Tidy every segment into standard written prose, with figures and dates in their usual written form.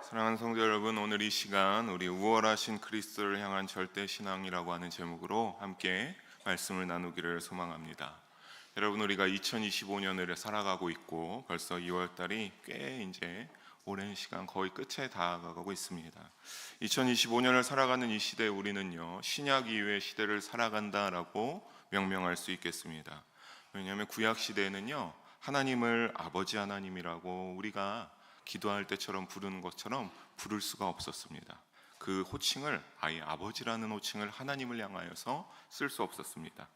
사랑하는 성도 여러분, 오늘 이 시간 우리 우월하신 그리스도를 향한 절대 신앙이라고 하는 제목으로 함께 말씀을 나누기를 소망합니다. 여러분, 우리가 2025년을 살아가고 있고 벌써 2월 달이 꽤 이제 오랜 시간 거의 끝에 다가가고 있습니다. 2025년을 살아가는 이 시대에 우리는요, 신약 이후의 시대를 살아간다라고 명명할 수 있겠습니다. 왜냐하면 구약 시대에는요, 하나님을 아버지 하나님이라고 우리가 기도할 때처럼 부르는 것처럼 부를 수가 없었습니다. 그 호칭을 아예 아버지라는 호칭을 하나님을 향하여서 쓸 수 없었습니다.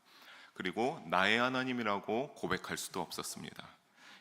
그리고 나의 하나님이라고 고백할 수도 없었습니다.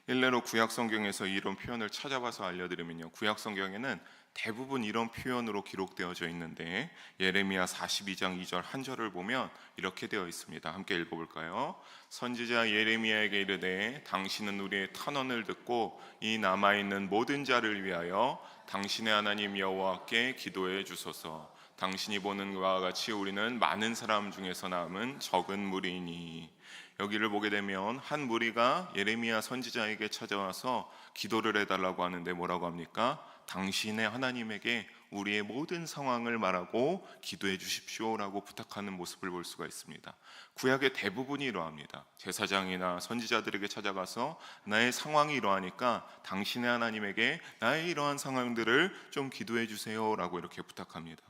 일례로 구약 성경에서 이런 표현을 찾아봐서 알려드리면요, 구약 성경에는 대부분 이런 표현으로 기록되어져 있는데 예레미야 42장 2절 한 절을 보면 이렇게 되어 있습니다. 함께 읽어볼까요? 선지자 예레미야에게 이르되 당신은 우리의 탄원을 듣고 이 남아있는 모든 자를 위하여 당신의 하나님 여호와께 기도해 주소서. 당신이 보는 것과 같이 우리는 많은 사람 중에서 남은 적은 무리이니. 여기를 보게 되면 한 무리가 예레미야 선지자에게 찾아와서 기도를 해달라고 하는데 뭐라고 합니까? 당신의 하나님에게 우리의 모든 상황을 말하고 기도해 주십시오라고 부탁하는 모습을 볼 수가 있습니다. 구약의 대부분이 이러합니다. 제사장이나 선지자들에게 찾아가서 나의 상황이 이러하니까 당신의 하나님에게 나의 이러한 상황들을 좀 기도해 주세요라고 이렇게 부탁합니다.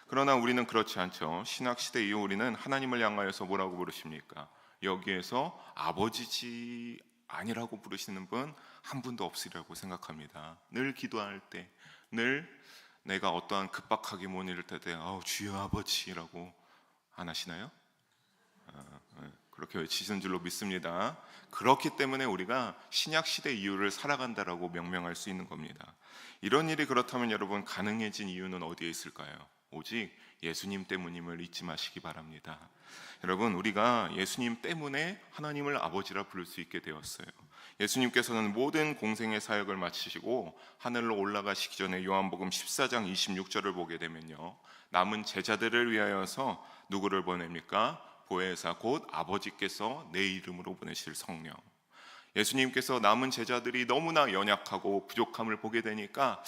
그러나 우리는 그렇지 않죠. 신학시대 이후 우리는 하나님을 향하여서 뭐라고 부르십니까? 여기에서 아버지지 아니라고 부르시는 분 한 분도 없으리라고 생각합니다. 늘 기도할 때, 늘 내가 어떠한 급박하게 못 이룰 때 주여 아버지라고 안 하시나요? 그렇게 외치시는 줄로 믿습니다. 그렇기 때문에 우리가 신약시대 이유를 살아간다라고 명명할 수 있는 겁니다. 이런 일이 그렇다면 여러분, 가능해진 이유는 어디에 있을까요? 오직 예수님 때문임을 잊지 마시기 바랍니다. 여러분, 우리가 예수님 때문에 하나님을 아버지라 부를 수 있게 되었어요. 예수님께서는 모든 공생의 사역을 마치시고 하늘로 올라가시기 전에 요한복음 14장 26절을 보게 되면요, 남은 제자들을 위하여서 누구를 보냅니까? 보혜사 곧 아버지께서 내 이름으로 보내실 성령. 예수님께서 남은 제자들이 너무나 연약하고 부족함을 보게 되니까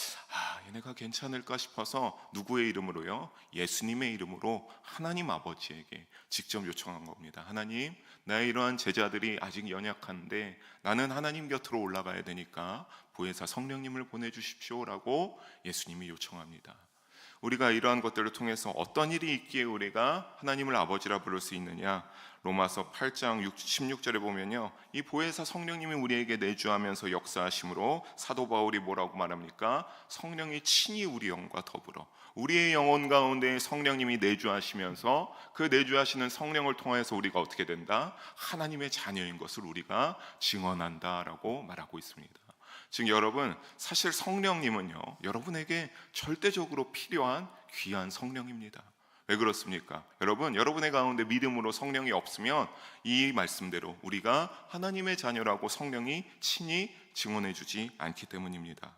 얘네가 괜찮을까 싶어서 누구의 이름으로요? 예수님의 이름으로 하나님 아버지에게 직접 요청한 겁니다. 하나님, 나의 이러한 제자들이 아직 연약한데 나는 하나님 곁으로 올라가야 되니까 보혜사 성령님을 보내주십시오라고 예수님이 요청합니다. 우리가 이러한 것들을 통해서 어떤 일이 있기에 우리가 하나님을 아버지라 부를 수 있느냐? 로마서 8장 16절에 보면요, 이 보혜사 성령님이 우리에게 내주하면서 역사하심으로 사도 바울이 뭐라고 말합니까? 성령이 친히 우리 영과 더불어 우리의 영혼 가운데 성령님이 내주하시면서 그 내주하시는 성령을 통해서 우리가 어떻게 된다? 하나님의 자녀인 것을 우리가 증언한다라고 말하고 있습니다. 즉 여러분, 사실 성령님은요, 여러분에게 절대적으로 필요한 귀한 성령입니다. 왜 그렇습니까? 여러분, 여러분의 가운데 믿음으로 성령이 없으면 이 말씀대로 우리가 하나님의 자녀라고 성령이 친히 증언해 주지 않기 때문입니다.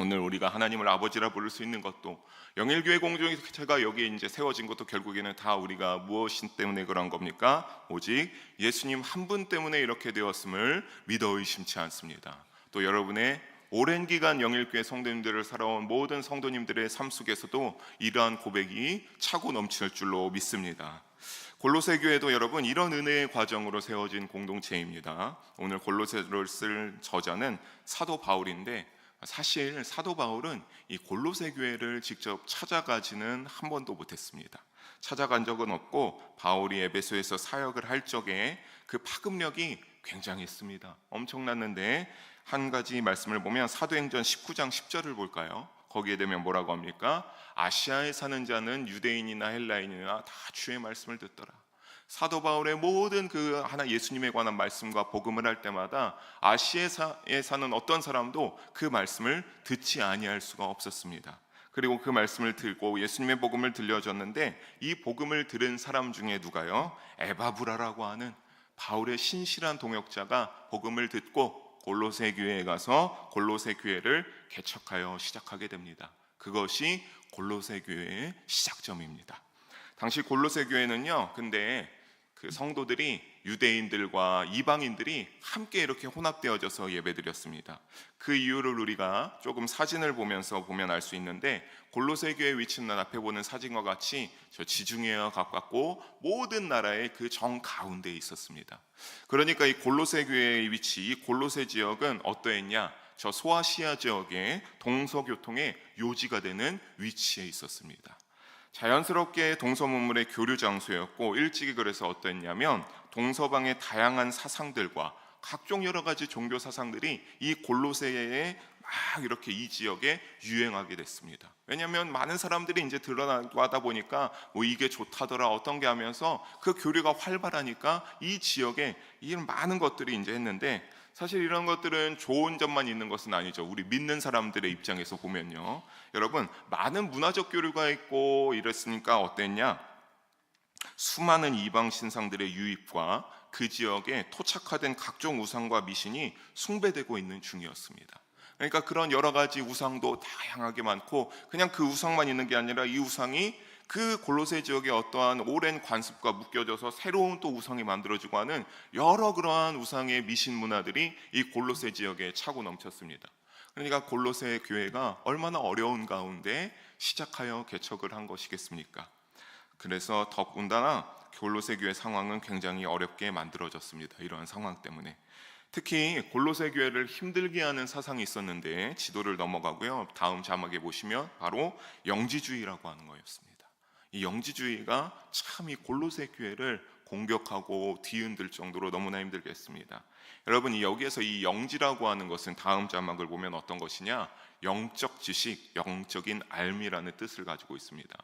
오늘 우리가 하나님을 아버지라 부를 수 있는 것도, 영일교회 공동체가 여기에 이제 세워진 것도 결국에는 다 우리가 무엇 때문에 그런 겁니까? 오직 예수님 한 분 때문에 이렇게 되었음을 믿어 의심치 않습니다. 또 여러분의 오랜 기간 영일교회 성도님들을 살아온 모든 성도님들의 삶 속에서도 이러한 고백이 차고 넘칠 줄로 믿습니다. 골로새 교회도 여러분 이런 은혜의 과정으로 세워진 공동체입니다. 오늘 골로새를 쓸 저자는 사도 바울인데, 사실 사도 바울은 이 골로새 교회를 직접 찾아가지는 한 번도 못했습니다. 찾아간 적은 없고 바울이 에베소에서 사역을 할 적에 그 파급력이 굉장했습니다. 엄청났는데 한 가지 말씀을 보면 사도행전 19장 10절을 볼까요? 거기에 되면 뭐라고 합니까? 아시아에 사는 자는 유대인이나 헬라인이나 다 주의 말씀을 듣더라. 사도 바울의 모든 그 하나 예수님에 관한 말씀과 복음을 할 때마다 아시아에 사는 어떤 사람도 그 말씀을 듣지 아니할 수가 없었습니다. 그리고 그 말씀을 듣고 예수님의 복음을 들려줬는데, 이 복음을 들은 사람 중에 누가요? 에바브라라고 하는 바울의 신실한 동역자가 복음을 듣고 골로새 교회에 가서 골로새 교회를 개척하여 시작하게 됩니다. 그것이 골로새 교회의 시작점입니다. 당시 골로새 교회는요, 근데 그 성도들이 유대인들과 이방인들이 함께 이렇게 혼합되어져서 예배드렸습니다. 그 이유를 우리가 조금 사진을 보면서 보면 알 수 있는데, 골로새 교회 위치는 앞에 보는 사진과 같이 저 지중해와 가깝고 모든 나라의 그 정 가운데에 있었습니다. 그러니까 이 골로새 교회의 위치, 이 골로새 지역은 어떠했냐? 저 소아시아 지역의 동서교통의 요지가 되는 위치에 있었습니다. 자연스럽게 동서문물의 교류 장소였고, 일찍이 그래서 어떠했냐면 동서방의 다양한 사상들과 각종 여러 가지 종교 사상들이 이 골로새에 막 이렇게 이 지역에 유행하게 됐습니다. 왜냐하면 많은 사람들이 이제 들어가다 보니까 뭐 이게 좋다더라 어떤 게 하면서 그 교류가 활발하니까 이 지역에 이런 많은 것들이 이제 했는데, 사실 이런 것들은 좋은 점만 있는 것은 아니죠. 우리 믿는 사람들의 입장에서 보면요, 여러분, 많은 문화적 교류가 있고 이랬으니까 어땠냐? 수많은 이방 신상들의 유입과 그 지역에 토착화된 각종 우상과 미신이 숭배되고 있는 중이었습니다. 그러니까 그런 여러 가지 우상도 다양하게 많고, 그냥 그 우상만 있는 게 아니라 이 우상이 그 골로새 지역의 어떠한 오랜 관습과 묶여져서 새로운 또 우상이 만들어지고 하는 여러 그러한 우상의 미신 문화들이 이 골로새 지역에 차고 넘쳤습니다. 그러니까 골로새 교회가 얼마나 어려운 가운데 시작하여 개척을 한 것이겠습니까? 그래서 더군다나 골로새 교회 상황은 굉장히 어렵게 만들어졌습니다. 이러한 상황 때문에 특히 골로새 교회를 힘들게 하는 사상이 있었는데, 지도를 넘어가고요, 다음 자막에 보시면 바로 영지주의라고 하는 거였습니다. 이 영지주의가 참 이 골로새 교회를 공격하고 뒤흔들 정도로 너무나 힘들게 했습니다. 여러분, 여기에서 이 영지라고 하는 것은 다음 자막을 보면 어떤 것이냐? 영적 지식, 영적인 알미라는 뜻을 가지고 있습니다.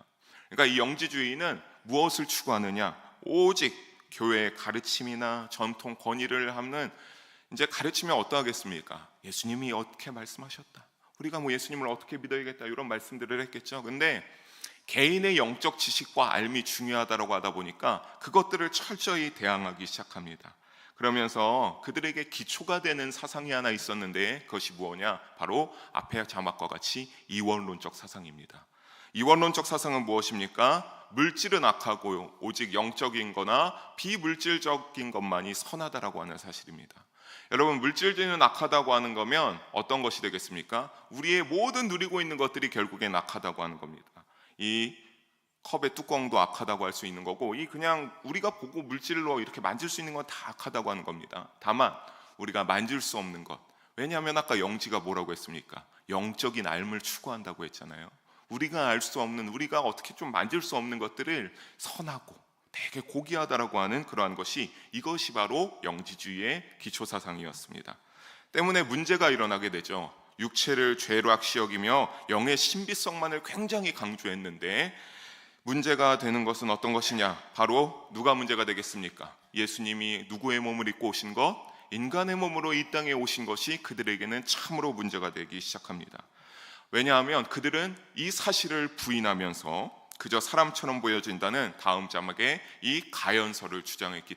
그러니까 이 영지주의는 무엇을 추구하느냐? 오직 교회의 가르침이나 전통 권위를 하는, 이제 가르치면 어떠하겠습니까? 예수님이 어떻게 말씀하셨다, 우리가 뭐 예수님을 어떻게 믿어야겠다, 이런 말씀들을 했겠죠. 근데 개인의 영적 지식과 알미 중요하다고 하다 보니까 그것들을 철저히 대항하기 시작합니다. 그러면서 그들에게 기초가 되는 사상이 하나 있었는데, 그것이 뭐냐? 바로 앞에 자막과 같이 이원론적 사상입니다. 이원론적 사상은 무엇입니까? 물질은 악하고 오직 영적인 거나 비물질적인 것만이 선하다라고 하는 사실입니다. 여러분, 물질주의는 악하다고 하는 거면 어떤 것이 되겠습니까? 우리의 모든 누리고 있는 것들이 결국엔 악하다고 하는 겁니다. 이 컵의 뚜껑도 악하다고 할 수 있는 거고, 이 그냥 우리가 보고 물질로 이렇게 만질 수 있는 건 다 악하다고 하는 겁니다. 다만 우리가 만질 수 없는 것, 왜냐하면 아까 영지가 뭐라고 했습니까? 영적인 알을 추구한다고 했잖아요. 우리가 알 수 없는, 우리가 어떻게 좀 만질 수 없는 것들을 선하고 되게 고귀하다라고 하는 그러한 것이, 이것이 바로 영지주의의 기초 사상이었습니다. 때문에 문제가 일어나게 되죠. 육체를 죄락시 여기며 영의 신비성만을 굉장히 강조했는데, 문제가 되는 것은 어떤 것이냐? 바로 누가 문제가 되겠습니까? 예수님이 누구의 몸을 입고 오신 것? 인간의 몸으로 이 땅에 오신 것이 그들에게는 참으로 문제가 되기 시작합니다. 왜냐하면 그들은 이 사실을 부인하면서 그저 사람처럼 보여진다는 다음 자막에 이 가연설을 주장했기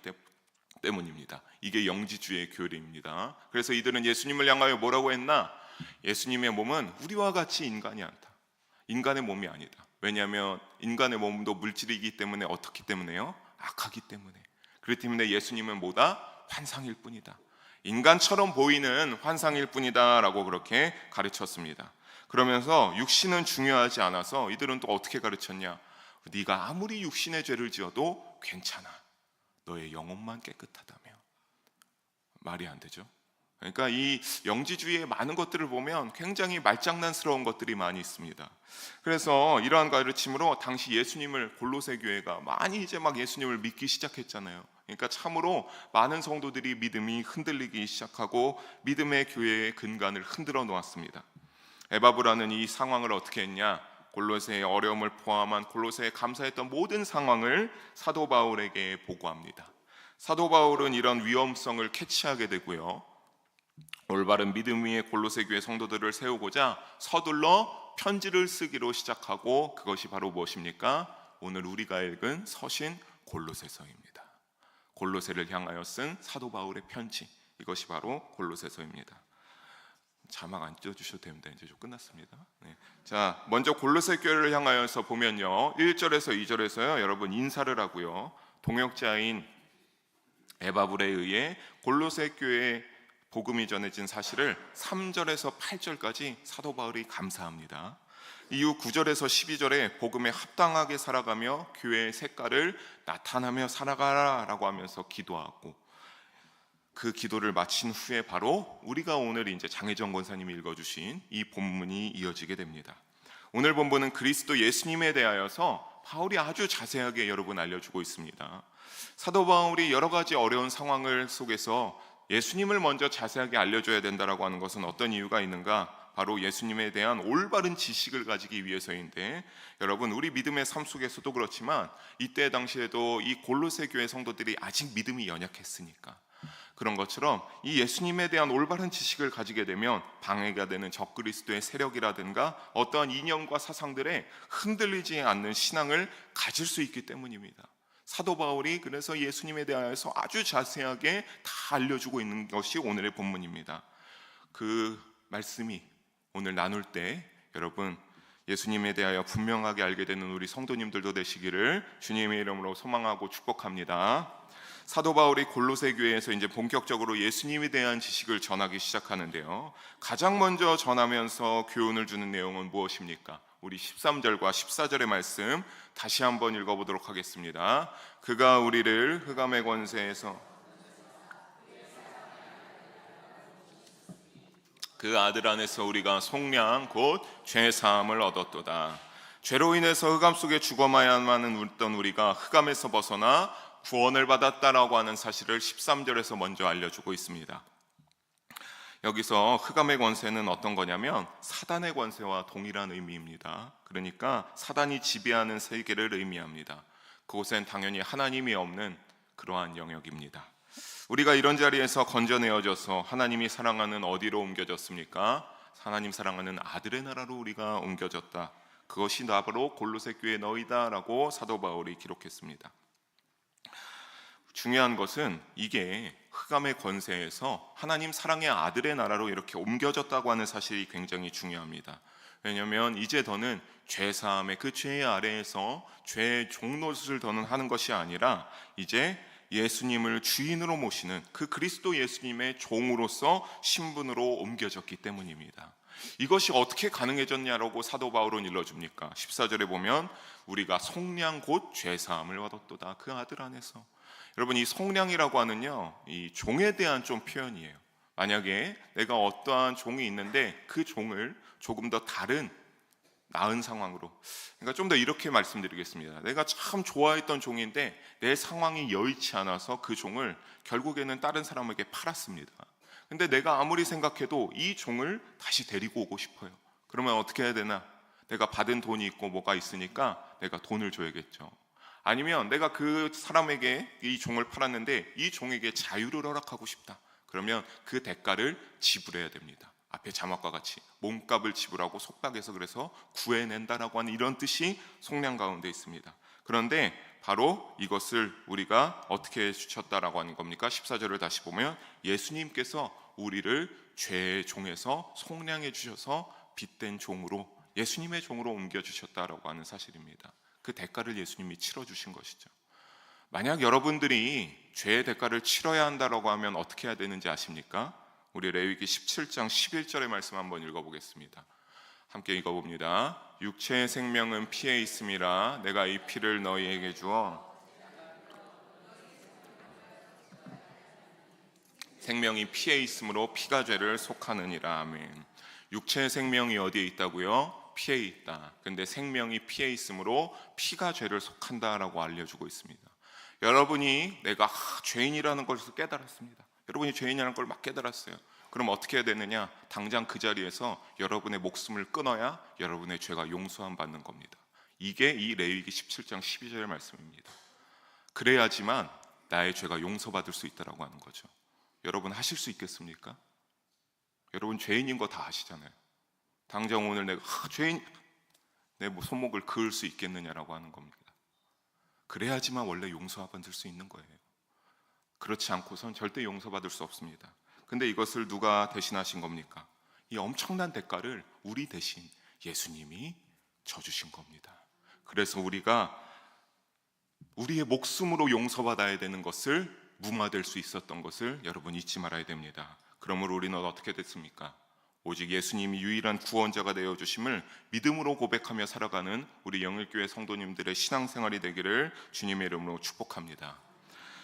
때문입니다. 이게 영지주의의 교리입니다. 그래서 이들은 예수님을 향하여 뭐라고 했나? 예수님의 몸은 우리와 같이 인간이 않다. 인간의 몸이 아니다. 왜냐하면 인간의 몸도 물질이기 때문에, 어떻기 때문에요? 악하기 때문에. 그렇기 때문에 예수님은 뭐다? 환상일 뿐이다. 인간처럼 보이는 환상일 뿐이다 라고 그렇게 가르쳤습니다. 그러면서 육신은 중요하지 않아서 이들은 또 어떻게 가르쳤냐? 네가 아무리 육신의 죄를 지어도 괜찮아, 너의 영혼만 깨끗하다며. 말이 안 되죠. 그러니까 이 영지주의의 많은 것들을 보면 굉장히 말장난스러운 것들이 많이 있습니다. 그래서 이러한 가르침으로 당시 예수님을, 골로새 교회가 많이 이제 막 예수님을 믿기 시작했잖아요. 그러니까 참으로 많은 성도들이 믿음이 흔들리기 시작하고 믿음의 교회의 근간을 흔들어 놓았습니다. 에바브라는 이 상황을 어떻게 했냐? 골로새의 어려움을 포함한 골로새에 감사했던 모든 상황을 사도 바울에게 보고합니다. 사도 바울은 이런 위험성을 캐치하게 되고요, 올바른 믿음 위에 골로새 교회 성도들을 세우고자 서둘러 편지를 쓰기로 시작하고, 그것이 바로 무엇입니까? 오늘 우리가 읽은 서신 골로새서입니다. 골로새를 향하여 쓴 사도 바울의 편지, 이것이 바로 골로새서입니다. 자막 안 띄워주셔도 됩니다. 이제 좀 끝났습니다. 네. 자, 먼저 골로새 교회를 향하여서 보면요, 1절에서 2절에서요, 여러분 인사를 하고요, 동역자인 에바불에 의해 골로새 교회에 복음이 전해진 사실을 3절에서 8절까지 사도 바울이 감사합니다. 이후 9절에서 12절에 복음에 합당하게 살아가며 교회의 색깔을 나타나며 살아가라 라고 하면서 기도하고, 그 기도를 마친 후에 바로 우리가 오늘 이제 장혜정 권사님이 읽어주신 이 본문이 이어지게 됩니다. 오늘 본문은 그리스도 예수님에 대하여서 바울이 아주 자세하게 여러분 알려주고 있습니다. 사도 바울이 여러 가지 어려운 상황을 속에서 예수님을 먼저 자세하게 알려줘야 된다라고 하는 것은 어떤 이유가 있는가? 바로 예수님에 대한 올바른 지식을 가지기 위해서인데, 여러분 우리 믿음의 삶 속에서도 그렇지만 이때 당시에도 이 골로새 교회 성도들이 아직 믿음이 연약했으니까, 그런 것처럼 이 예수님에 대한 올바른 지식을 가지게 되면 방해가 되는 적그리스도의 세력이라든가 어떠한 이념과 사상들에 흔들리지 않는 신앙을 가질 수 있기 때문입니다. 사도 바울이 그래서 예수님에 대하여서 아주 자세하게 다 알려주고 있는 것이 오늘의 본문입니다. 그 말씀이 오늘 나눌 때 여러분 예수님에 대하여 분명하게 알게 되는 우리 성도님들도 되시기를 주님의 이름으로 소망하고 축복합니다. 사도 바울이 골로새 교회에서 이제 본격적으로 예수님에 대한 지식을 전하기 시작하는데요, 가장 먼저 전하면서 교훈을 주는 내용은 무엇입니까? 우리 13절과 14절의 말씀 다시 한번 읽어보도록 하겠습니다. 그가 우리를 흑암의 권세에서 그 아들 안에서 우리가 속량 곧 죄사함을 얻었도다. 죄로 인해서 흑암 속에 죽어야만 했던 우리가 흑암에서 벗어나 구원을 받았다라고 하는 사실을 13절에서 먼저 알려주고 있습니다. 여기서 흑암의 권세는 어떤 거냐면 사단의 권세와 동일한 의미입니다. 그러니까 사단이 지배하는 세계를 의미합니다. 그곳엔 당연히 하나님이 없는 그러한 영역입니다. 우리가 이런 자리에서 건져내어져서 하나님이 사랑하는 어디로 옮겨졌습니까? 하나님 사랑하는 아들의 나라로 우리가 옮겨졌다. 그것이 바로 골로새 교회 너희다 라고 사도 바울이 기록했습니다. 중요한 것은 이게 흑암의 권세에서 하나님 사랑의 아들의 나라로 이렇게 옮겨졌다고 하는 사실이 굉장히 중요합니다. 왜냐하면 이제 더는 죄사함의 그 죄의 아래에서 죄의 종노릇을 더는 하는 것이 아니라 이제 예수님을 주인으로 모시는 그 그리스도 예수님의 종으로서 신분으로 옮겨졌기 때문입니다. 이것이 어떻게 가능해졌냐라고 사도 바울은 일러줍니까? 14절에 보면 우리가 속량 곧 죄사함을 얻었도다. 그 아들 안에서. 여러분 이 속량이라고 하는요, 이 종에 대한 좀 표현이에요. 만약에 내가 어떠한 종이 있는데 그 종을 조금 더 다른 나은 상황으로, 그러니까 좀 더 이렇게 말씀드리겠습니다. 내가 참 좋아했던 종인데 내 상황이 여의치 않아서 그 종을 결국에는 다른 사람에게 팔았습니다. 근데 내가 아무리 생각해도 이 종을 다시 데리고 오고 싶어요. 그러면 어떻게 해야 되나? 내가 받은 돈이 있고 뭐가 있으니까 내가 돈을 줘야겠죠. 아니면 내가 그 사람에게 이 종을 팔았는데 이 종에게 자유를 허락하고 싶다. 그러면 그 대가를 지불해야 됩니다. 앞에 자막과 같이 몸값을 지불하고 속박해서 그래서 구해낸다라고 하는 이런 뜻이 속량 가운데 있습니다. 그런데 바로 이것을 우리가 어떻게 주셨다라고 하는 겁니까? 14절을 다시 보면 예수님께서 우리를 죄의 종에서 속량해 주셔서 빚된 종으로 예수님의 종으로 옮겨주셨다라고 하는 사실입니다. 그 대가를 예수님이 치러주신 것이죠. 만약 여러분들이 죄의 대가를 치러야 한다라고 하면 어떻게 해야 되는지 아십니까? 우리 레위기 17장 11절의 말씀 한번 읽어보겠습니다. 함께 읽어봅니다. 육체의 생명은 피에 있음이라 내가 이 피를 너희에게 주어 생명이 피에 있으므로 피가 죄를 속하느니라. 아멘. 육체의 생명이 어디에 있다고요? 피에 있다. 근데 생명이 피에 있으므로 피가 죄를 속한다라고 알려주고 있습니다. 여러분이 내가 죄인이라는 것을 깨달았습니다. 여러분이 죄인이라는 걸 막 깨달았어요. 그럼 어떻게 해야 되느냐? 당장 그 자리에서 여러분의 목숨을 끊어야 여러분의 죄가 용서함 받는 겁니다. 이게 이 레위기 17장 12절의 말씀입니다. 그래야지만 나의 죄가 용서받을 수 있다라고 하는 거죠. 여러분 하실 수 있겠습니까? 여러분 죄인인 거 다 아시잖아요. 당장 오늘 내가 죄인 내 손목을 그을 수 있겠느냐라고 하는 겁니다. 그래야지만 원래 용서받을 수 있는 거예요. 그렇지 않고선 절대 용서받을 수 없습니다. 근데 이것을 누가 대신하신 겁니까? 이 엄청난 대가를 우리 대신 예수님이 져주신 겁니다. 그래서 우리가 우리의 목숨으로 용서받아야 되는 것을 무마될 수 있었던 것을 여러분 잊지 말아야 됩니다. 그러므로 우리는 어떻게 됐습니까? 오직 예수님이 유일한 구원자가 되어주심을 믿음으로 고백하며 살아가는 우리 영일교회 성도님들의 신앙생활이 되기를 주님의 이름으로 축복합니다.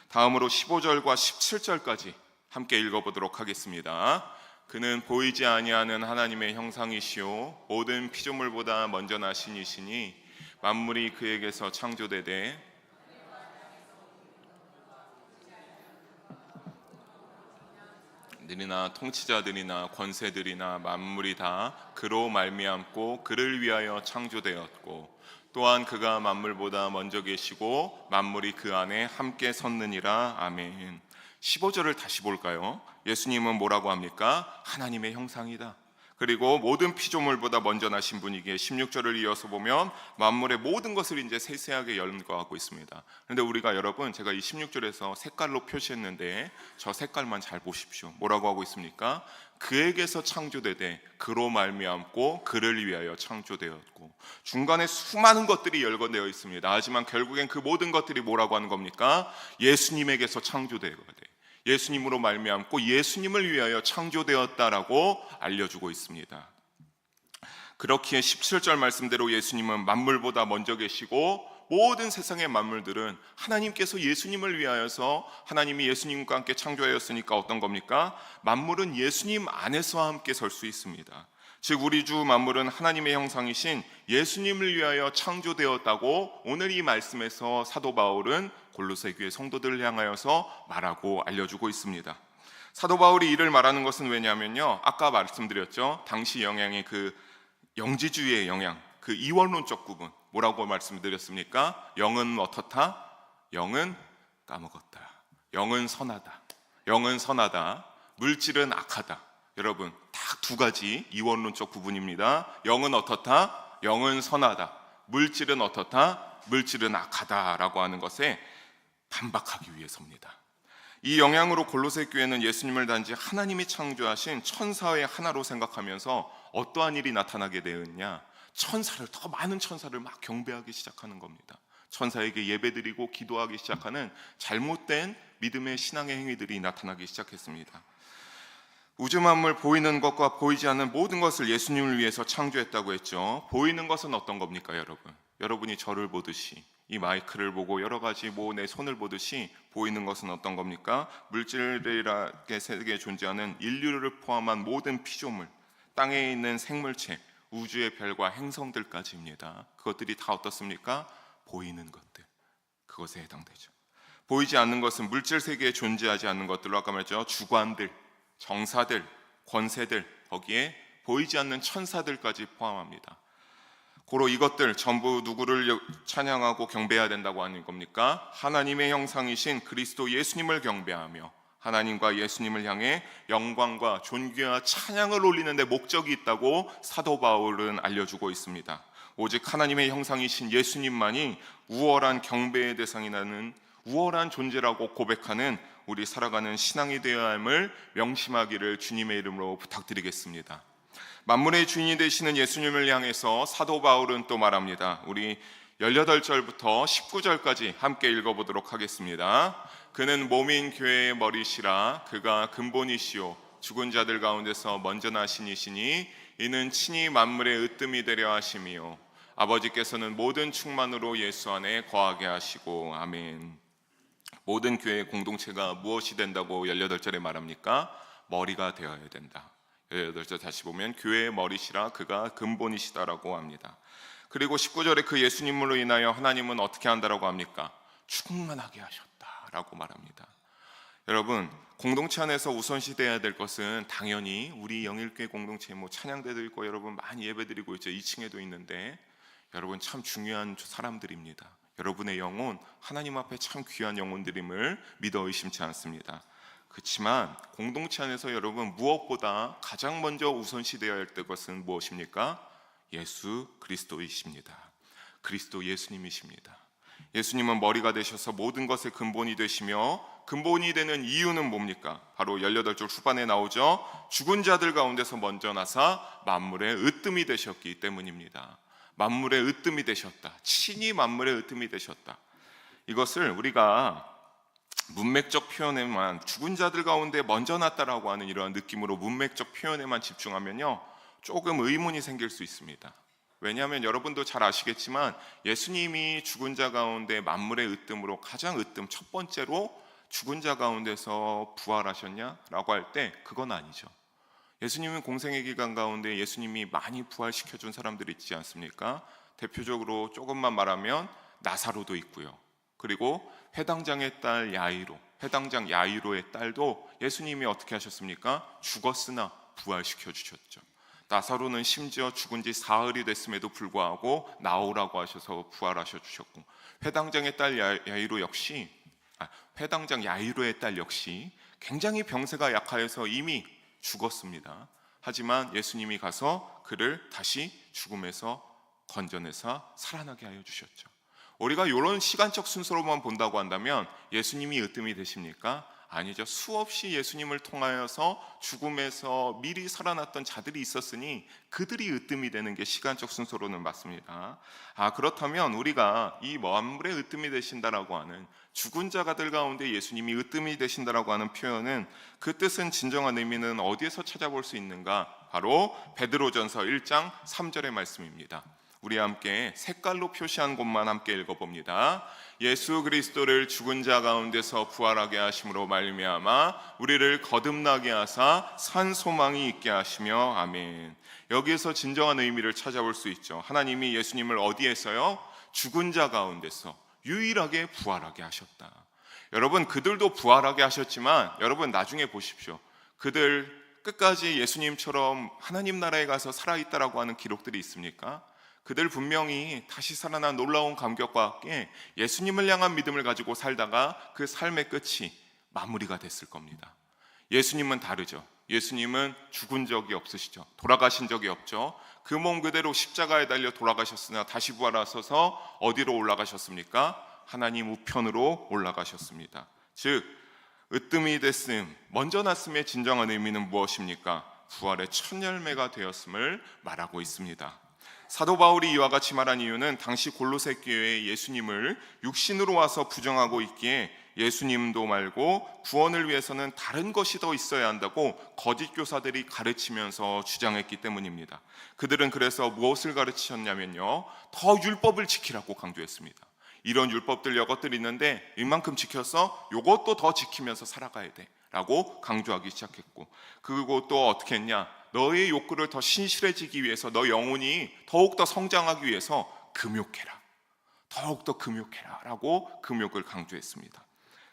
다음으로 15절과 17절까지 함께 읽어보도록 하겠습니다. 그는 보이지 아니하는 하나님의 형상이시오 모든 피조물보다 먼저 나신 이시니 만물이 그에게서 창조되되 들이나 통치자들이나 권세들이나 만물이 다 그로 말미암고 그를 위하여 창조되었고 또한 그가 만물보다 먼저 계시고 만물이 그 안에 함께 섰느니라. 아멘. 15절을 다시 볼까요? 예수님은 뭐라고 합니까? 하나님의 형상이다. 그리고 모든 피조물보다 먼저 나신 분이기에 16절을 이어서 보면 만물의 모든 것을 이제 세세하게 연구하고 있습니다. 그런데 우리가 여러분, 제가 이 16절에서 색깔로 표시했는데 저 색깔만 잘 보십시오. 뭐라고 하고 있습니까? 그에게서 창조되되 그로 말미암고 그를 위하여 창조되었고, 중간에 수많은 것들이 열거되어 있습니다. 하지만 결국엔 그 모든 것들이 뭐라고 하는 겁니까? 예수님에게서 창조되어야 돼. 예수님으로 말미암고 예수님을 위하여 창조되었다라고 알려주고 있습니다. 그렇기에 17절 말씀대로 예수님은 만물보다 먼저 계시고 모든 세상의 만물들은 하나님께서 예수님을 위하여서, 하나님이 예수님과 함께 창조하였으니까 어떤 겁니까? 만물은 예수님 안에서 함께 설 수 있습니다. 즉 우리 주 만물은 하나님의 형상이신 예수님을 위하여 창조되었다고 오늘 이 말씀에서 사도 바울은 골로새 교회 성도들을 향하여서 말하고 알려주고 있습니다. 사도 바울이 이를 말하는 것은 왜냐하면요, 아까 말씀드렸죠, 당시 영향이 그 영지주의의 영향, 그 이원론적 부분, 뭐라고 말씀드렸습니까? 영은 어떻다? 영은 까먹었다. 영은 선하다. 영은 선하다. 물질은 악하다. 여러분, 딱 두 가지 이원론적 부분입니다. 영은 어떻다? 영은 선하다. 물질은 어떻다? 물질은 악하다라고 하는 것에 반박하기 위해서입니다. 이 영향으로 골로새 교회는 예수님을 단지 하나님이 창조하신 천사의 하나로 생각하면서 어떠한 일이 나타나게 되었냐? 천사를, 더 많은 천사를 막 경배하기 시작하는 겁니다. 천사에게 예배드리고 기도하기 시작하는 잘못된 믿음의 신앙의 행위들이 나타나기 시작했습니다. 우주 만물, 보이는 것과 보이지 않는 모든 것을 예수님을 위해서 창조했다고 했죠. 보이는 것은 어떤 겁니까, 여러분? 여러분이 저를 보듯이, 이 마이크를 보고 여러 가지 내 손을 보듯이 보이는 것은 어떤 겁니까? 물질이라게 세계에 존재하는 인류를 포함한 모든 피조물, 땅에 있는 생물체, 우주의 별과 행성들까지입니다. 그것들이 다 어떻습니까? 보이는 것들, 그것에 해당되죠. 보이지 않는 것은 물질 세계에 존재하지 않는 것들로 아까 말했죠. 주관들, 정사들, 권세들, 거기에 보이지 않는 천사들까지 포함합니다. 고로 이것들 전부 누구를 찬양하고 경배해야 된다고 하는 겁니까? 하나님의 형상이신 그리스도 예수님을 경배하며 하나님과 예수님을 향해 영광과 존귀와 찬양을 올리는 데 목적이 있다고 사도 바울은 알려주고 있습니다. 오직 하나님의 형상이신 예수님만이 우월한 경배의 대상이 나는 우월한 존재라고 고백하는 우리 살아가는 신앙이 되어야 함을 명심하기를 주님의 이름으로 부탁드리겠습니다. 만물의 주인이 되시는 예수님을 향해서 사도 바울은 또 말합니다. 우리 18절부터 19절까지 함께 읽어보도록 하겠습니다. 그는 몸인 교회의 머리시라. 그가 근본이시오 죽은 자들 가운데서 먼저 나신 이시니 이는 친히 만물의 으뜸이 되려 하심이요 아버지께서는 모든 충만으로 예수 안에 거하게 하시고. 아멘. 모든 교회의 공동체가 무엇이 된다고 18절에 말합니까? 머리가 되어야 된다. 18절 다시 보면 교회의 머리시라 그가 근본이시다라고 합니다. 그리고 19절에 그 예수님으로 인하여 하나님은 어떻게 한다라고 합니까? 충만하게 하셨다라고 말합니다. 여러분, 공동체 안에서 우선시돼야 될 것은 당연히 우리 영일교회 공동체 찬양대도 있고 여러분 많이 예배드리고 있죠. 2층에도 있는데 여러분 참 중요한 사람들입니다. 여러분의 영혼 하나님 앞에 참 귀한 영혼들임을 믿어 의심치 않습니다. 그렇지만 공동체 안에서 여러분 무엇보다 가장 먼저 우선시되어야 할 것은 무엇입니까? 예수 그리스도이십니다. 그리스도 예수님이십니다. 예수님은 머리가 되셔서 모든 것의 근본이 되시며 근본이 되는 이유는 뭡니까? 바로 18절 후반에 나오죠. 죽은 자들 가운데서 먼저 나사 만물의 으뜸이 되셨기 때문입니다. 만물의 으뜸이 되셨다. 친히 만물의 으뜸이 되셨다. 이것을 우리가 문맥적 표현에만, 죽은 자들 가운데 먼저 났다라고 하는 이러한 느낌으로 문맥적 표현에만 집중하면요, 조금 의문이 생길 수 있습니다. 왜냐하면 여러분도 잘 아시겠지만 예수님이 죽은 자 가운데 만물의 으뜸으로 가장 으뜸 첫 번째로 죽은 자 가운데서 부활하셨냐라고 할 때 그건 아니죠. 예수님은 공생의 기간 가운데 예수님이 많이 부활시켜준 사람들이 있지 않습니까? 대표적으로 조금만 말하면 나사로도 있고요. 그리고 회당장의 딸 야이로, 회당장 야이로의 딸도 예수님이 어떻게 하셨습니까? 죽었으나 부활시켜 주셨죠. 나사로는 심지어 죽은 지 사흘이 됐음에도 불구하고 나오라고 하셔서 부활하셔 주셨고, 회당장의 딸 야이로 역시, 회당장 야이로의 딸 역시 굉장히 병세가 약하여서 이미 죽었습니다. 하지만 예수님이 가서 그를 다시 죽음에서 건져내사 살아나게 하여 주셨죠. 우리가 이런 시간적 순서로만 본다고 한다면 예수님이 으뜸이 되십니까? 아니죠. 수없이 예수님을 통하여서 죽음에서 미리 살아났던 자들이 있었으니 그들이 으뜸이 되는 게 시간적 순서로는 맞습니다. 그렇다면 우리가 이 만물의 으뜸이 되신다라고 하는, 죽은 자가들 가운데 예수님이 으뜸이 되신다라고 하는 표현은, 그 뜻은, 진정한 의미는 어디에서 찾아볼 수 있는가? 바로 베드로전서 1장 3절의 말씀입니다. 우리 함께 색깔로 표시한 곳만 함께 읽어봅니다. 예수 그리스도를 죽은 자 가운데서 부활하게 하심으로 말미암아 우리를 거듭나게 하사 산 소망이 있게 하시며, 아멘. 여기에서 진정한 의미를 찾아볼 수 있죠. 하나님이 예수님을 어디에서요? 죽은 자 가운데서 유일하게 부활하게 하셨다. 여러분, 그들도 부활하게 하셨지만 여러분 나중에 보십시오. 그들 끝까지 예수님처럼 하나님 나라에 가서 살아있다라고 하는 기록들이 있습니까? 그들 분명히 다시 살아난 놀라운 감격과 함께 예수님을 향한 믿음을 가지고 살다가 그 삶의 끝이 마무리가 됐을 겁니다. 예수님은 다르죠. 예수님은 죽은 적이 없으시죠. 돌아가신 적이 없죠. 그 몸 그대로 십자가에 달려 돌아가셨으나 다시 부활하셔서 어디로 올라가셨습니까? 하나님 우편으로 올라가셨습니다. 즉 으뜸이 됐음, 먼저 났음의 진정한 의미는 무엇입니까? 부활의 첫 열매가 되었음을 말하고 있습니다. 사도 바울이 이와 같이 말한 이유는 당시 골로새 교회에 예수님을 육신으로 와서 부정하고 있기에 예수님도 말고 구원을 위해서는 다른 것이 더 있어야 한다고 거짓 교사들이 가르치면서 주장했기 때문입니다. 그들은 그래서 무엇을 가르치셨냐면요, 더 율법을 지키라고 강조했습니다. 이런 율법들 여것들이 있는데 이만큼 지켜서 이것도 더 지키면서 살아가야 돼 라고 강조하기 시작했고, 그리고 또 어떻게 했냐, 너의 욕구를 더 신실해지기 위해서, 너 영혼이 더욱더 성장하기 위해서 금욕해라, 더욱더 금욕해라 라고 금욕을 강조했습니다.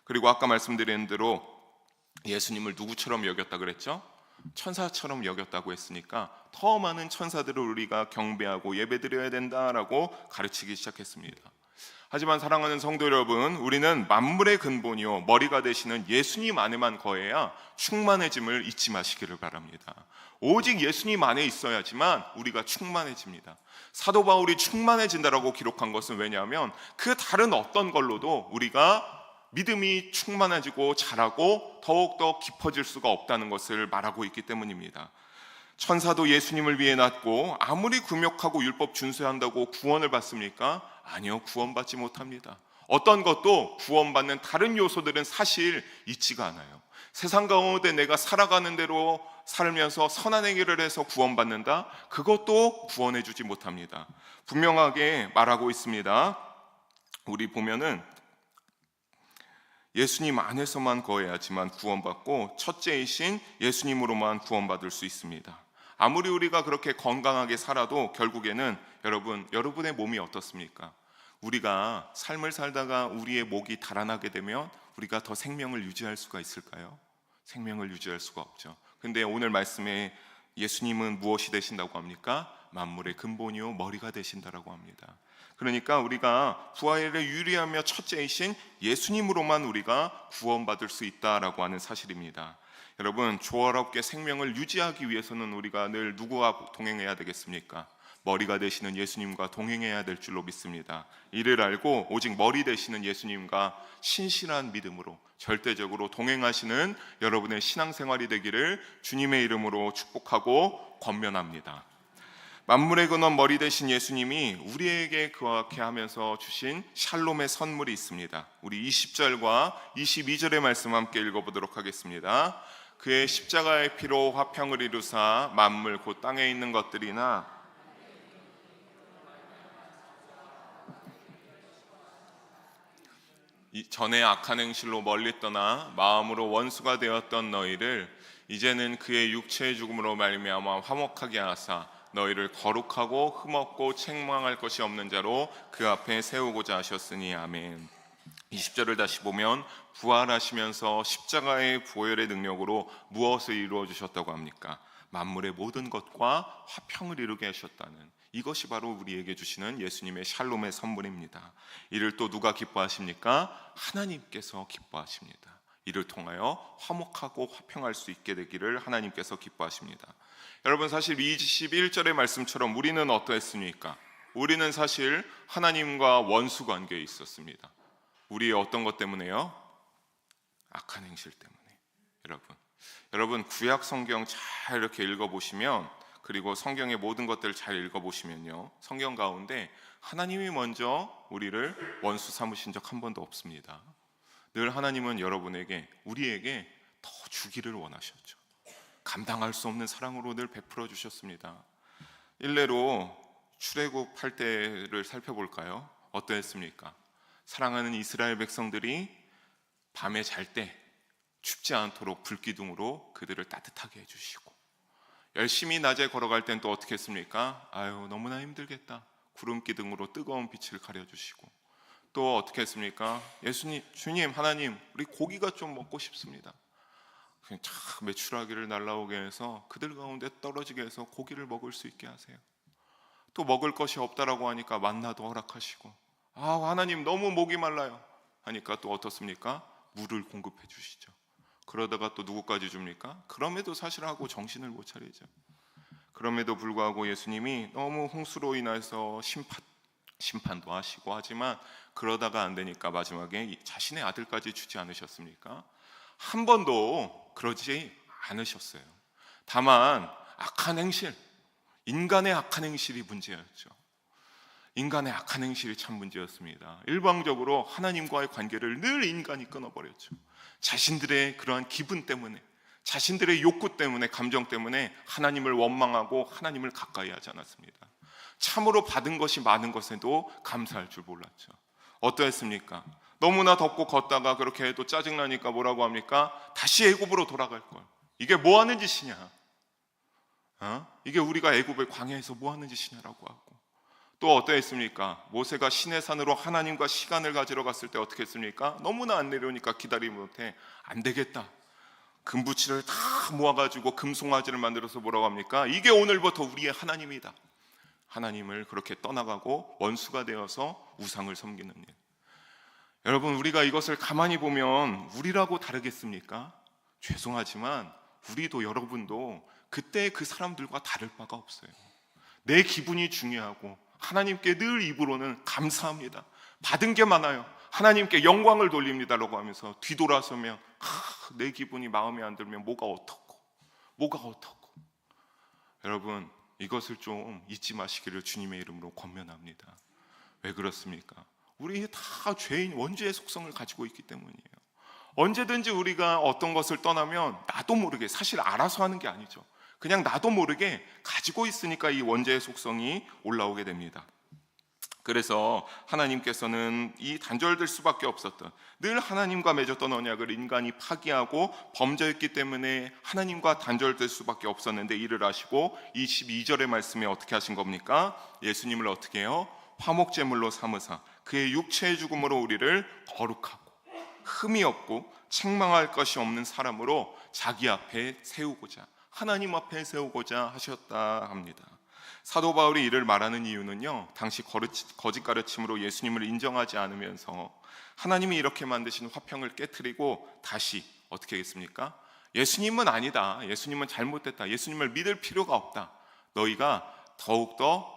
그리고 아까 말씀드린 대로 예수님을 누구처럼 여겼다 그랬죠? 천사처럼 여겼다고 했으니까 더 많은 천사들을 우리가 경배하고 예배드려야 된다라고 가르치기 시작했습니다. 하지만 사랑하는 성도 여러분, 우리는 만물의 근본이요 머리가 되시는 예수님 안에만 거해야 충만해짐을 잊지 마시기를 바랍니다. 오직 예수님 안에 있어야지만 우리가 충만해집니다. 사도 바울이 충만해진다라고 기록한 것은 왜냐하면 그 다른 어떤 걸로도 우리가 믿음이 충만해지고 자라고 더욱더 깊어질 수가 없다는 것을 말하고 있기 때문입니다. 천사도 예수님을 위해 났고 아무리 금욕하고 율법 준수한다고 구원을 받습니까? 아니요, 구원받지 못합니다. 어떤 것도 구원받는 다른 요소들은 사실 있지가 않아요. 세상 가운데 내가 살아가는 대로 살면서 선한 행위를 해서 구원받는다? 그것도 구원해 주지 못합니다. 분명하게 말하고 있습니다. 우리 보면은 예수님 안에서만 거해야지만 구원받고 첫째이신 예수님으로만 구원받을 수 있습니다. 아무리 우리가 그렇게 건강하게 살아도 결국에는 여러분의 몸이 어떻습니까? 우리가 삶을 살다가 우리의 목이 달아나게 되면 우리가 더 생명을 유지할 수가 있을까요? 생명을 유지할 수가 없죠. 근데 오늘 말씀에 예수님은 무엇이 되신다고 합니까? 만물의 근본이요 머리가 되신다라고 합니다. 그러니까 우리가 부활에 유리하며 첫째이신 예수님으로만 우리가 구원받을 수 있다라고 하는 사실입니다. 여러분, 조화롭게 생명을 유지하기 위해서는 우리가 늘 누구와 동행해야 되겠습니까? 머리가 되시는 예수님과 동행해야 될 줄로 믿습니다. 이를 알고 오직 머리 되시는 예수님과 신실한 믿음으로 절대적으로 동행하시는 여러분의 신앙생활이 되기를 주님의 이름으로 축복하고 권면합니다. 만물의 근원 머리 되신 예수님이 우리에게 그렇게 하면서 주신 샬롬의 선물이 있습니다. 우리 20절과 22절의 말씀 함께 읽어보도록 하겠습니다. 그의 십자가의 피로 화평을 이루사 만물 곧 땅에 있는 것들이나 전에 악한 행실로 멀리 떠나 마음으로 원수가 되었던 너희를 이제는 그의 육체의 죽음으로 말미암아 화목하게 하사 너희를 거룩하고 흠없고 책망할 것이 없는 자로 그 앞에 세우고자 하셨으니 아멘. 20절을 다시 보면 부활하시면서 십자가의 보혈의 능력으로 무엇을 이루어 주셨다고 합니까? 만물의 모든 것과 화평을 이루게 하셨다는, 이것이 바로 우리에게 주시는 예수님의 샬롬의 선물입니다. 이를 또 누가 기뻐하십니까? 하나님께서 기뻐하십니다. 이를 통하여 화목하고 화평할 수 있게 되기를 하나님께서 기뻐하십니다. 여러분, 사실 21절의 말씀처럼 우리는 어떠했습니까? 우리는 사실 하나님과 원수 관계에 있었습니다. 우리의 어떤 것 때문에요? 악한 행실 때문에. 여러분 구약 성경 잘 이렇게 읽어보시면, 그리고 성경의 모든 것들을 잘 읽어보시면요, 성경 가운데 하나님이 먼저 우리를 원수 삼으신 적 한 번도 없습니다. 늘 하나님은 여러분에게, 우리에게 더 주기를 원하셨죠. 감당할 수 없는 사랑으로 늘 베풀어 주셨습니다. 일례로 출애굽할 때를 살펴볼까요? 어떠했습니까? 사랑하는 이스라엘 백성들이 밤에 잘 때 춥지 않도록 불기둥으로 그들을 따뜻하게 해주시고, 열심히 낮에 걸어갈 땐 또 어떻게 했습니까? 아유, 너무나 힘들겠다. 구름기둥으로 뜨거운 빛을 가려주시고, 또 어떻게 했습니까? 예수님, 주님, 하나님, 우리 고기가 좀 먹고 싶습니다. 그냥 참 메추라기를 날라오게 해서 그들 가운데 떨어지게 해서 고기를 먹을 수 있게 하세요. 또 먹을 것이 없다라고 하니까 만나도 허락하시고, 하나님 너무 목이 말라요 하니까 또 어떻습니까? 물을 공급해 주시죠. 그러다가 또 누구까지 줍니까? 그럼에도 사실 하고 정신을 못 차리죠. 그럼에도 불구하고 예수님이 너무 홍수로 인해서 심판도 하시고 하지만, 그러다가 안 되니까 마지막에 자신의 아들까지 주지 않으셨습니까? 한 번도 그러지 않으셨어요. 다만 악한 행실, 인간의 악한 행실이 문제였죠. 인간의 악한 행실이 참 문제였습니다. 일방적으로 하나님과의 관계를 늘 인간이 끊어버렸죠. 자신들의 그러한 기분 때문에, 자신들의 욕구 때문에, 감정 때문에 하나님을 원망하고 하나님을 가까이 하지 않았습니다. 참으로 받은 것이 많은 것에도 감사할 줄 몰랐죠. 어떠했습니까? 너무나 덥고 걷다가 그렇게 해도 짜증나니까 뭐라고 합니까? 다시 애굽으로 돌아갈 걸. 이게 뭐 하는 짓이냐? 이게 우리가 애굽의 광야에서 뭐 하는 짓이냐라고 하고, 또 어떠했습니까? 모세가 시내산으로 하나님과 시간을 가지러 갔을 때 어떻게 했습니까? 너무나 안 내려오니까 기다리지 못해, 안 되겠다, 금부치를 다 모아가지고 금송아지를 만들어서 뭐라고 합니까? 이게 오늘부터 우리의 하나님이다. 하나님을 그렇게 떠나가고 원수가 되어서 우상을 섬기는 일. 여러분, 우리가 이것을 가만히 보면 우리라고 다르겠습니까? 죄송하지만 우리도, 여러분도 그때 그 사람들과 다를 바가 없어요. 내 기분이 중요하고 하나님께 늘 입으로는 감사합니다, 받은 게 많아요, 하나님께 영광을 돌립니다 라고 하면서 뒤돌아서면 내 기분이 마음에 안 들면 뭐가 어떻고. 여러분, 이것을 좀 잊지 마시기를 주님의 이름으로 권면합니다. 왜 그렇습니까? 우리 다 죄인, 원죄의 속성을 가지고 있기 때문이에요. 언제든지 우리가 어떤 것을 떠나면 나도 모르게, 사실 알아서 하는 게 아니죠, 그냥 나도 모르게 가지고 있으니까 이 원죄의 속성이 올라오게 됩니다. 그래서 하나님께서는 이 단절될 수밖에 없었던, 늘 하나님과 맺었던 언약을 인간이 파기하고 범죄했기 때문에 하나님과 단절될 수밖에 없었는데, 이를 아시고 22절의 말씀에 어떻게 하신 겁니까? 예수님을 어떻게 해요? 화목제물로 삼으사 그의 육체의 죽음으로 우리를 거룩하고 흠이 없고 책망할 것이 없는 사람으로 자기 앞에 세우고자, 하나님 앞에 세우고자 하셨다 합니다. 사도 바울이 이를 말하는 이유는요, 당시 거짓 가르침으로 예수님을 인정하지 않으면서 하나님이 이렇게 만드신 화평을 깨트리고 다시 어떻게 하겠습니까? 예수님은 아니다, 예수님은 잘못됐다, 예수님을 믿을 필요가 없다, 너희가 더욱더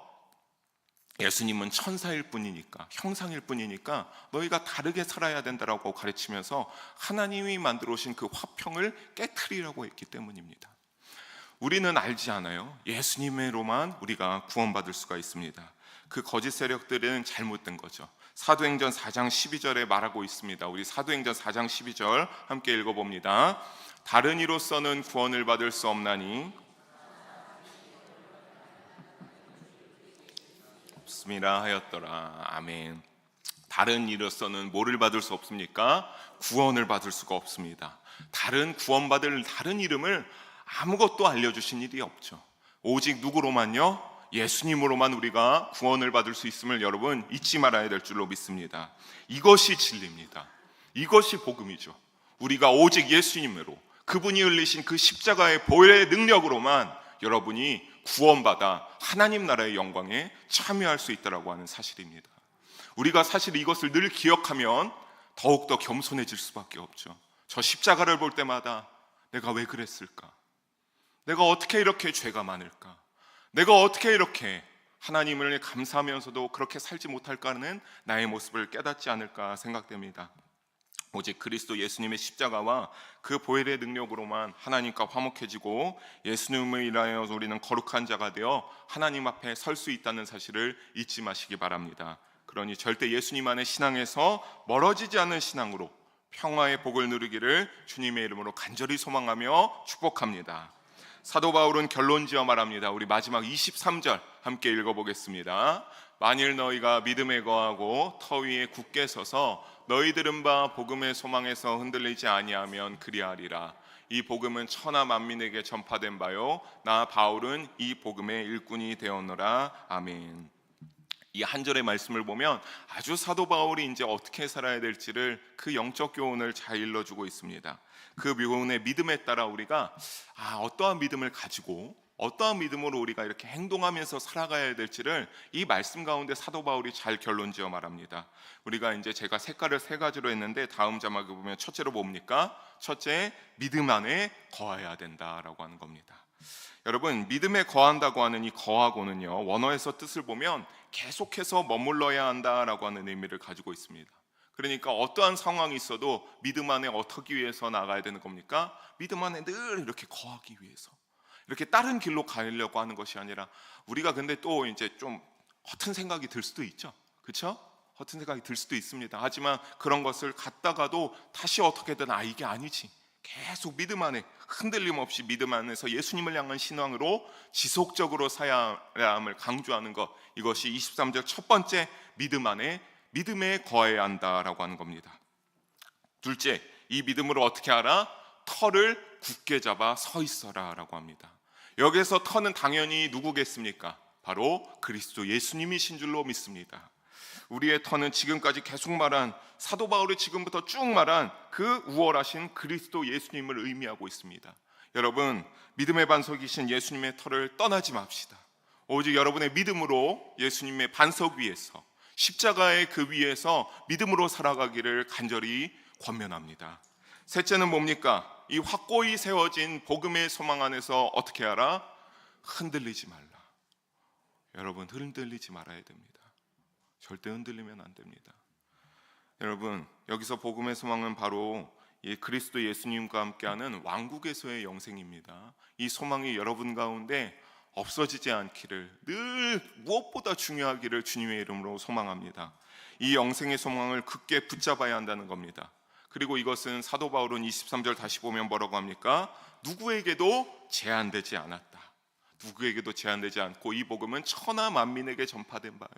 예수님은 천사일 뿐이니까, 형상일 뿐이니까 너희가 다르게 살아야 된다라고 가르치면서 하나님이 만들어 오신 그 화평을 깨트리려고 했기 때문입니다. 우리는 알지 않아요. 예수님으로만 우리가 구원받을 수가 있습니다. 그 거짓 세력들은 잘못된 거죠. 사도행전 4장 12절에 말하고 있습니다. 우리 사도행전 4장 12절 함께 읽어봅니다. 다른 이로서는 구원을 받을 수 없나니 없음이라 하였더라. 아멘. 다른 이로서는 뭐를 받을 수 없습니까? 구원을 받을 수가 없습니다. 구원받을 다른 이름을 아무것도 알려주신 일이 없죠. 오직 누구로만요? 예수님으로만 우리가 구원을 받을 수 있음을 여러분 잊지 말아야 될 줄로 믿습니다. 이것이 진리입니다. 이것이 복음이죠. 우리가 오직 예수님으로, 그분이 흘리신 그 십자가의 보혈의 능력으로만 여러분이 구원받아 하나님 나라의 영광에 참여할 수 있다라고 하는 사실입니다. 우리가 사실 이것을 늘 기억하면 더욱더 겸손해질 수밖에 없죠. 저 십자가를 볼 때마다 내가 왜 그랬을까? 내가 어떻게 이렇게 죄가 많을까? 내가 어떻게 이렇게 하나님을 감사하면서도 그렇게 살지 못할까는 나의 모습을 깨닫지 않을까 생각됩니다. 오직 그리스도 예수님의 십자가와 그 보혈의 능력으로만 하나님과 화목해지고 예수님을 인하여 우리는 거룩한 자가 되어 하나님 앞에 설 수 있다는 사실을 잊지 마시기 바랍니다. 그러니 절대 예수님 안의 신앙에서 멀어지지 않는 신앙으로 평화의 복을 누리기를 주님의 이름으로 간절히 소망하며 축복합니다. 사도 바울은 결론지어 말합니다. 우리 마지막 23절 함께 읽어보겠습니다. 만일 너희가 믿음에 거하고 터 위에 굳게 서서 너희들은 바 복음의 소망에서 흔들리지 아니하면 그리하리라. 이 복음은 천하 만민에게 전파된 바요 나 바울은 이 복음의 일꾼이 되었노라. 아멘. 이 한 절의 말씀을 보면 아주 사도 바울이 이제 어떻게 살아야 될지를 그 영적 교훈을 잘 일러주고 있습니다. 그 교훈의 믿음에 따라 우리가 어떠한 믿음을 가지고 어떠한 믿음으로 우리가 이렇게 행동하면서 살아가야 될지를 이 말씀 가운데 사도 바울이 잘 결론지어 말합니다. 우리가 이제 제가 색깔을 세 가지로 했는데 다음 자막에 보면 첫째로 뭡니까? 첫째, 믿음 안에 거해야 된다라고 하는 겁니다. 여러분, 믿음에 거한다고 하는 이 거하고는요, 원어에서 뜻을 보면 계속해서 머물러야 한다라고 하는 의미를 가지고 있습니다. 그러니까 어떠한 상황이 있어도 믿음 안에 어떻게 위해서 나가야 되는 겁니까? 믿음 안에 늘 이렇게 거하기 위해서, 이렇게 다른 길로 가려고 하는 것이 아니라, 우리가 근데 또 이제 좀 허튼 생각이 들 수도 있죠. 그렇죠? 허튼 생각이 들 수도 있습니다. 하지만 그런 것을 갖다가도 다시 어떻게든 이게 아니지, 계속 믿음 안에 흔들림 없이 믿음 안에서 예수님을 향한 신앙으로 지속적으로 살아야 함을 강조하는 것, 이것이 23절 첫 번째 믿음 안에 믿음에 거해야 한다라고 하는 겁니다. 둘째, 이 믿음으로 어떻게 알아? 터를 굳게 잡아 서 있어라 라고 합니다. 여기서 터는 당연히 누구겠습니까? 바로 그리스도 예수님이신 줄로 믿습니다. 우리의 터는 지금까지 계속 말한, 사도 바울이 지금부터 쭉 말한 그 우월하신 그리스도 예수님을 의미하고 있습니다. 여러분, 믿음의 반석이신 예수님의 터를 떠나지 맙시다. 오직 여러분의 믿음으로 예수님의 반석 위에서, 십자가의 그 위에서 믿음으로 살아가기를 간절히 권면합니다. 셋째는 뭡니까? 이 확고히 세워진 복음의 소망 안에서 어떻게 하라? 흔들리지 말라. 여러분, 흔들리지 말아야 됩니다. 절대 흔들리면 안 됩니다. 여러분, 여기서 복음의 소망은 바로 이 그리스도 예수님과 함께하는 왕국에서의 영생입니다. 이 소망이 여러분 가운데 없어지지 않기를, 늘 무엇보다 중요하기를 주님의 이름으로 소망합니다. 이 영생의 소망을 굳게 붙잡아야 한다는 겁니다. 그리고 이것은 사도 바울은 23절 다시 보면 뭐라고 합니까? 누구에게도 제한되지 않았다. 누구에게도 제한되지 않고 이 복음은 천하 만민에게 전파된 바요.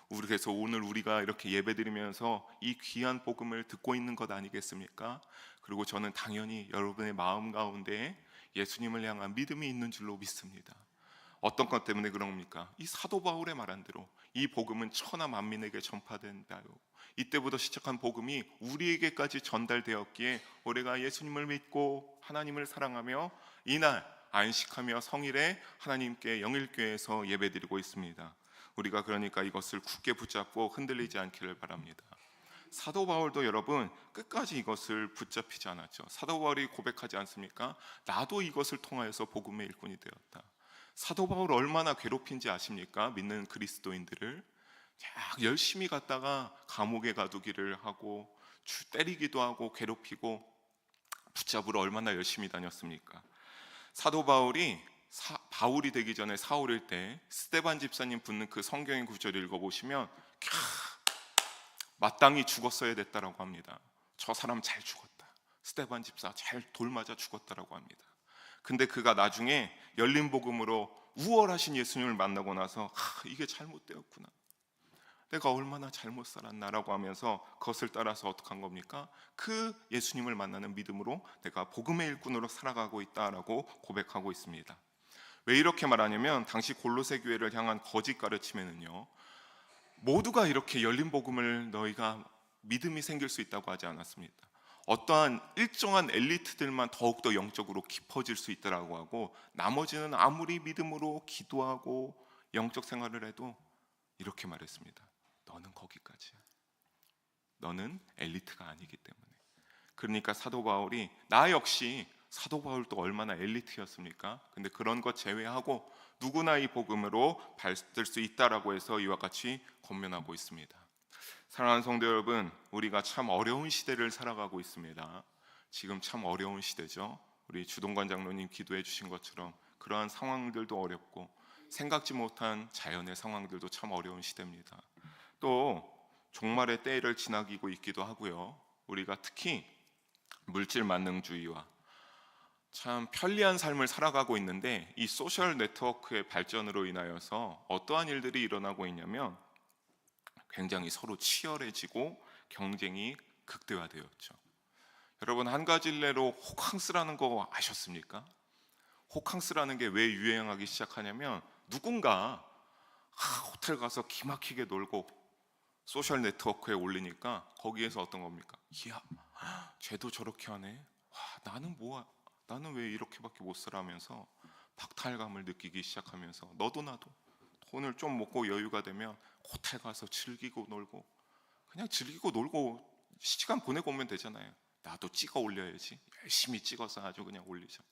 그래서 오늘 우리가 이렇게 예배드리면서 이 귀한 복음을 듣고 있는 것 아니겠습니까? 그리고 저는 당연히 여러분의 마음 가운데 예수님을 향한 믿음이 있는 줄로 믿습니다. 어떤 것 때문에 그럽니까? 이 사도 바울의 말한 대로 이 복음은 천하 만민에게 전파된다요. 이때부터 시작한 복음이 우리에게까지 전달되었기에 우리가 예수님을 믿고 하나님을 사랑하며 이날 안식하며 성일에 하나님께 영일교회에서 예배드리고 있습니다. 우리가 그러니까 이것을 굳게 붙잡고 흔들리지 않기를 바랍니다. 사도 바울도 여러분 끝까지 이것을 붙잡히지 않았죠. 사도 바울이 고백하지 않습니까? 나도 이것을 통하여서 복음의 일꾼이 되었다. 사도 바울 얼마나 괴롭힌지 아십니까? 믿는 그리스도인들을 열심히 갔다가 감옥에 가두기를 하고 때리기도 하고 괴롭히고 붙잡으러 얼마나 열심히 다녔습니까? 사도 바울이 바울이 되기 전에 사울일 때 스데반 집사님 붙는 그 성경의 구절을 읽어보시면 마땅히 죽었어야 됐다라고 합니다. 저 사람 잘 죽었다, 스데반 집사 잘 돌맞아 죽었다라고 합니다. 근데 그가 나중에 열린 복음으로 우월하신 예수님을 만나고 나서 이게 잘못되었구나, 내가 얼마나 잘못 살았나라고 하면서 그것을 따라서 어떻게 한 겁니까? 그 예수님을 만나는 믿음으로 내가 복음의 일꾼으로 살아가고 있다라고 고백하고 있습니다. 왜 이렇게 말하냐면 당시 골로새 교회를 향한 거짓 가르침에는요, 모두가 이렇게 열린 복음을 너희가 믿음이 생길 수 있다고 하지 않았습니다. 어떠한 일정한 엘리트들만 더욱더 영적으로 깊어질 수 있다라고 하고, 나머지는 아무리 믿음으로 기도하고 영적 생활을 해도 이렇게 말했습니다. 너는 거기까지야. 너는 엘리트가 아니기 때문에. 그러니까 사도 바울이, 나 역시 사도 바울도 얼마나 엘리트였습니까? 근데 그런 것 제외하고 누구나 이 복음으로 받을 수 있다라고 해서 이와 같이 권면하고 있습니다. 사랑하는 성도 여러분, 우리가 참 어려운 시대를 살아가고 있습니다. 지금 참 어려운 시대죠. 우리 주동관 장로님 기도해 주신 것처럼 그러한 상황들도 어렵고 생각지 못한 자연의 상황들도 참 어려운 시대입니다. 또 종말의 때를 지나기고 있기도 하고요. 우리가 특히 물질 만능주의와 참 편리한 삶을 살아가고 있는데, 이 소셜 네트워크의 발전으로 인하여서 어떠한 일들이 일어나고 있냐면 굉장히 서로 치열해지고 경쟁이 극대화되었죠. 여러분, 한 가지 일례로 호캉스라는 거 아셨습니까? 호캉스라는 게 왜 유행하기 시작하냐면, 누군가 호텔 가서 기막히게 놀고 소셜 네트워크에 올리니까 거기에서 어떤 겁니까? 이야, 쟤도 저렇게 하네. 와, 나는 왜 이렇게밖에 못 살아 하면서 박탈감을 느끼기 시작하면서 너도 나도 돈을 좀 먹고 여유가 되면 호텔 가서 즐기고 놀고, 그냥 즐기고 놀고 시간 보내고 오면 되잖아요. 나도 찍어 올려야지. 열심히 찍어서 아주 그냥 올리죠.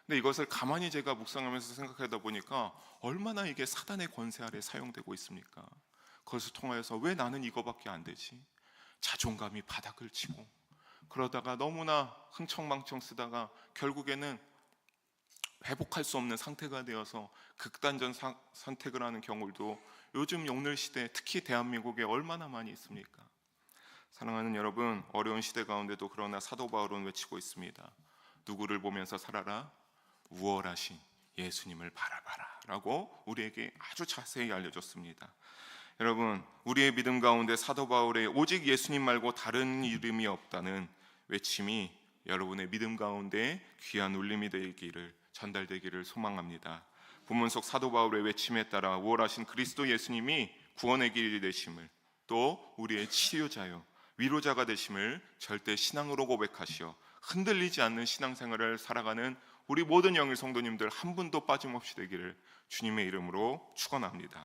근데 이것을 가만히 제가 묵상하면서 생각하다 보니까 얼마나 이게 사단의 권세 아래 사용되고 있습니까? 그것을 통하여서 왜 나는 이거밖에 안 되지? 자존감이 바닥을 치고, 그러다가 너무나 흥청망청 쓰다가 결국에는 회복할 수 없는 상태가 되어서 극단적 선택을 하는 경우도 요즘 오늘 시대, 특히 대한민국에 얼마나 많이 있습니까? 사랑하는 여러분, 어려운 시대 가운데도 그러나 사도 바울은 외치고 있습니다. 누구를 보면서 살아라? 우월하신 예수님을 바라봐라 라고 우리에게 아주 자세히 알려줬습니다. 여러분, 우리의 믿음 가운데 사도 바울의 오직 예수님 말고 다른 이름이 없다는 외침이 여러분의 믿음 가운데 귀한 울림이 되기를, 전달되기를 소망합니다. 본문 속 사도 바울의 외침에 따라 우월하신 그리스도 예수님이 구원의 길이 되심을, 또 우리의 치료자요 위로자가 되심을 절대 신앙으로 고백하시어 흔들리지 않는 신앙생활을 살아가는 우리 모든 영일 성도님들 한 분도 빠짐없이 되기를 주님의 이름으로 축원합니다.